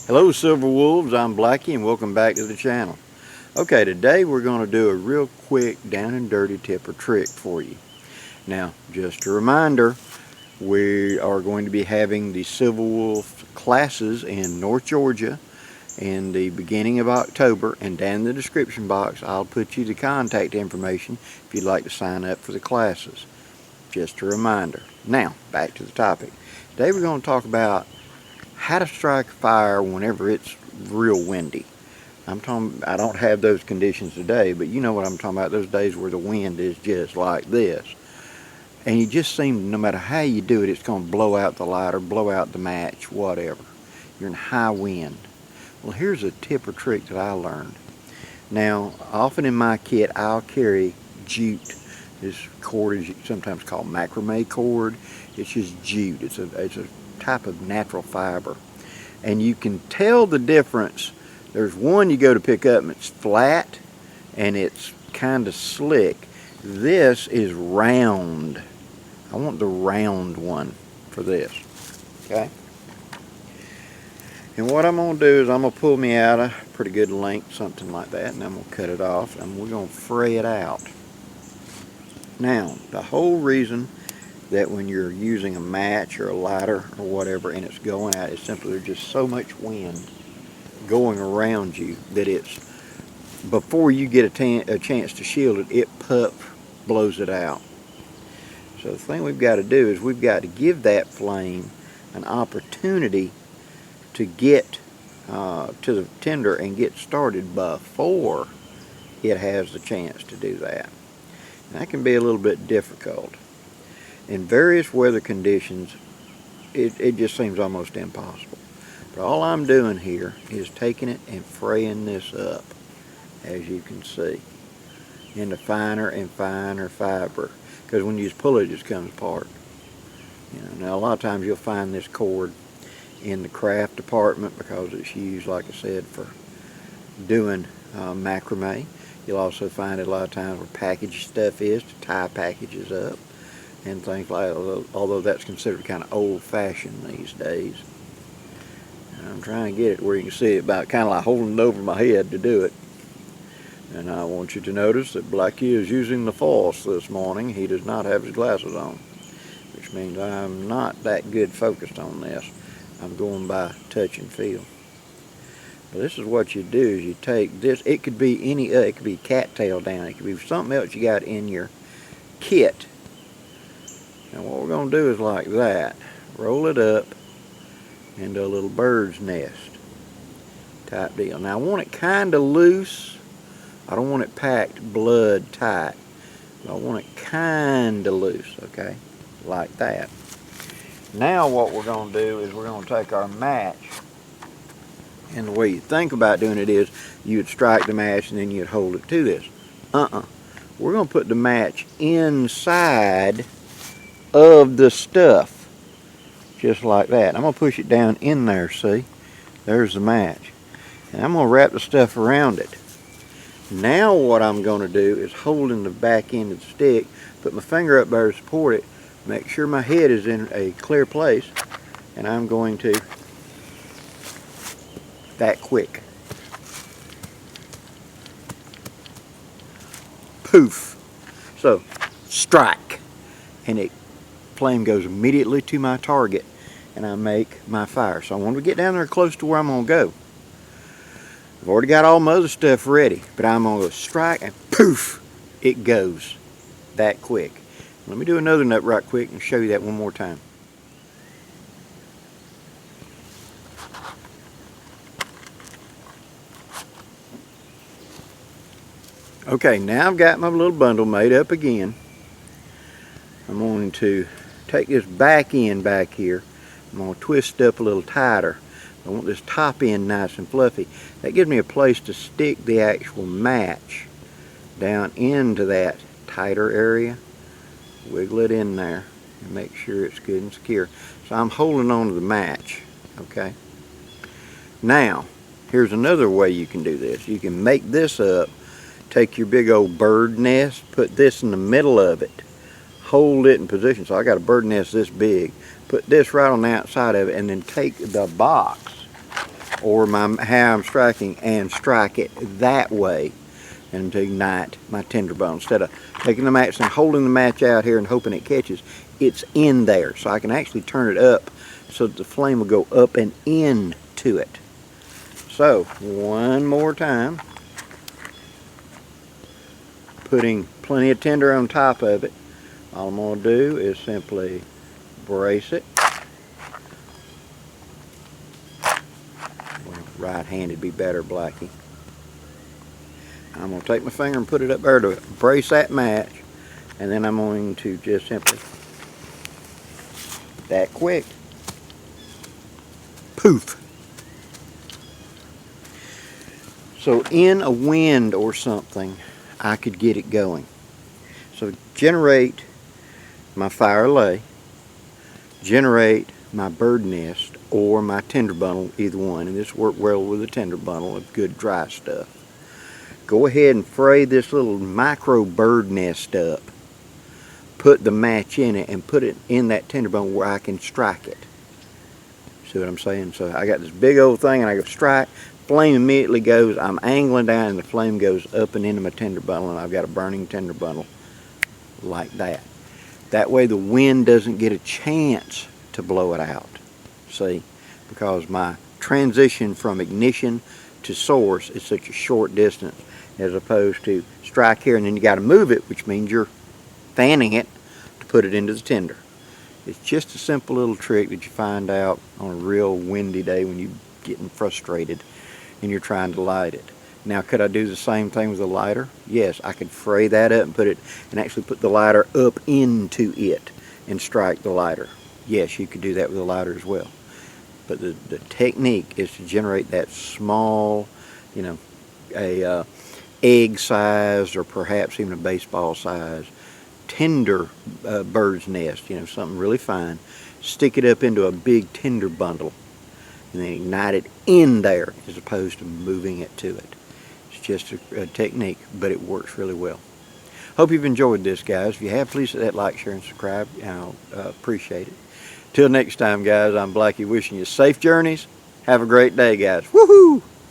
Hello Silver Wolves, I'm Blackie and welcome back to the channel. Okay, today we're going to do a real quick down and dirty tip or trick for you. Now, just a reminder, we are going to be having the Silver Wolf classes in North Georgia in the beginning of October, and down in the description box I'll put you the contact information if you'd like to sign up for the classes. Just a reminder. Now, back to the topic. Today we're going to talk about how to strike fire whenever it's real windy. I don't have those conditions today, but you know what I'm talking about, those days where the wind is just like this. And you just seem, no matter how you do it, it's going to blow out the lighter, blow out the match, whatever. You're in high wind. Well, here's a tip or trick that I learned. Now, often in my kit, I'll carry jute. This cord is sometimes called macrame cord. It's just jute. It's a type of natural fiber, and you can tell the difference. There's one you go to pick up and it's flat and it's kind of slick. This is round. I want the round one for this. Okay, and what I'm going to do is I'm going to pull me out a pretty good length, something like that, and I'm going to cut it off and we're going to fray it out. Now, the whole reason that when you're using a match or a lighter or whatever and it's going out, it's simply there's just so much wind going around you that it's, before you get a chance to shield it, it blows it out. So the thing we've got to do is we've got to give that flame an opportunity to get to the tinder and get started before it has the chance to do that. And that can be a little bit difficult. In various weather conditions, it just seems almost impossible. But all I'm doing here is taking it and fraying this up, as you can see, into finer and finer fiber. Because when you just pull it, it just comes apart. You know, now a lot of times you'll find this cord in the craft department because it's used, like I said, for doing macrame. You'll also find it a lot of times where package stuff is to tie packages up and things like that, although that's considered kind of old-fashioned these days. And I'm trying to get it where you can see it about kind of like holding it over my head to do it. And I want you to notice that Blackie is using the false this morning. He does not have his glasses on, which means I'm not that good focused on this. I'm going by touch and feel. But this is what you do, is you take this, it could be any, it could be cattail down, it could be something else you got in your kit. And what we're going to do is like that. Roll it up into a little bird's nest type deal. Now I want it kind of loose. I don't want it packed blood tight. I want it kind of loose, okay? Like that. Now what we're going to do is we're going to take our match. And the way you think about doing it is you'd strike the match and then you'd hold it to this. We're going to put the match inside of the stuff, just like that. I'm going to push it down in there, see? There's the match. And I'm going to wrap the stuff around it. Now what I'm going to do is hold in the back end of the stick, put my finger up there to support it, make sure my head is in a clear place, and I'm going to, that quick. Poof. So, strike. And it flame goes immediately to my target and I make my fire. So I want to get down there close to where I'm going to go. I've already got all my other stuff ready, but I'm going to go strike and poof, it goes that quick. Let me do another nut right quick and show you that one more time. Okay, now I've got my little bundle made up again. I'm going to take this back end back here. I'm going to twist it up a little tighter. I want this top end nice and fluffy. That gives me a place to stick the actual match down into that tighter area. Wiggle it in there and make sure it's good and secure. So I'm holding on to the match, okay? Now, here's another way you can do this. You can make this up, take your big old bird nest, put this in the middle of it, hold it in position. So I got a bird nest this big. Put this right on the outside of it and then take the box or how I'm striking, and strike it that way, and to ignite my tinder bundle. Instead of taking the match and holding the match out here and hoping it catches, it's in there. So I can actually turn it up so that the flame will go up and into it. So, one more time. Putting plenty of tinder on top of it. All I'm going to do is simply brace it. Well, right-handed be better, Blackie. I'm going to take my finger and put it up there to brace that match, and then I'm going to just simply, that quick, poof. So in a wind or something, I could get it going. So generate my fire lay, generate my bird nest, or my tinder bundle, either one, and this worked well with a tinder bundle of good dry stuff. Go ahead and fray this little micro bird nest up, put the match in it, and put it in that tinder bundle where I can strike it. See what I'm saying? So I got this big old thing, and I go strike, flame immediately goes, I'm angling down, and the flame goes up and into my tinder bundle, and I've got a burning tinder bundle like that. That way the wind doesn't get a chance to blow it out. See? Because my transition from ignition to source is such a short distance, as opposed to strike here and then you got to move it, which means you're fanning it to put it into the tinder. It's just a simple little trick that you find out on a real windy day when you're getting frustrated and you're trying to light it. Now, could I do the same thing with a lighter? Yes, I could fray that up and actually put the lighter up into it and strike the lighter. Yes, you could do that with a lighter as well. But the technique is to generate that small, you know, a egg size or perhaps even a baseball size tinder bird's nest, you know, something really fine. Stick it up into a big tinder bundle and then ignite it in there as opposed to moving it to it. It's just a technique, but it works really well. Hope you've enjoyed this, guys. If you have, please hit that like, share, and subscribe. I'll appreciate it. Till next time, guys, I'm Blackie wishing you safe journeys. Have a great day, guys. Woohoo!